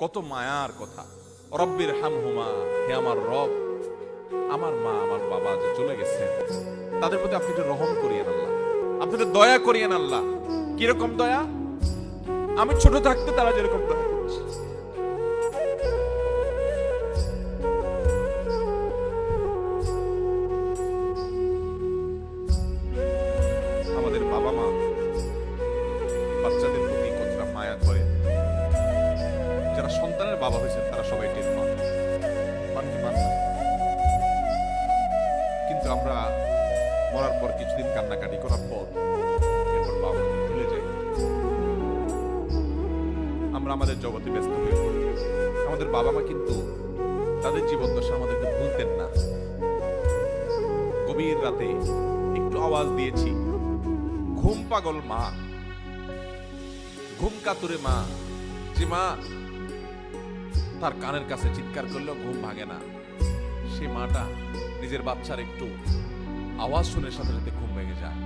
কত মায়ার কথা। রব্বির হামহুমা, হে আমার রব, আমার মা আমার বাবা যে চলে গেছেন তাদের প্রতি আপনি একটু রহম করিয়েন আল্লাহ, আপনি একটু দয়া করিয়েন আল্লাহ। কিরকম দয়া? আমি ছোট থাকতে তারা যেরকম দয়া করছে। আমাদের বাবা মা বাচ্চাদের প্রতি কতটা মায়া করে, যারা সন্তানের বাবা হয়েছেন তারা সবাই টের পান, পান কি পান না? কিন্তু আমরা মরার পর কিছুদিন কান্নাকাটি করার পর এরপর বাবা ভুলে যাই, আমরা আমাদের জগতে ব্যস্ত হয়ে পড়ি। আমাদের বাবা মা কিন্তু তাদের জীবন দশা আমাদেরকে ভুলতেন না। গভীর রাতে একটু আওয়াজ দিয়েছি, ঘুম পাগল মা, ঘুম কাতুরে মা, যে মা তার কানের কাছে চিৎকার করলেও ঘুম ভাঙে না, সে মাটা নিজের বাচ্চার একটু আওয়াজ শুনে সাথে সাথে ঘুম ভেঙে যায়।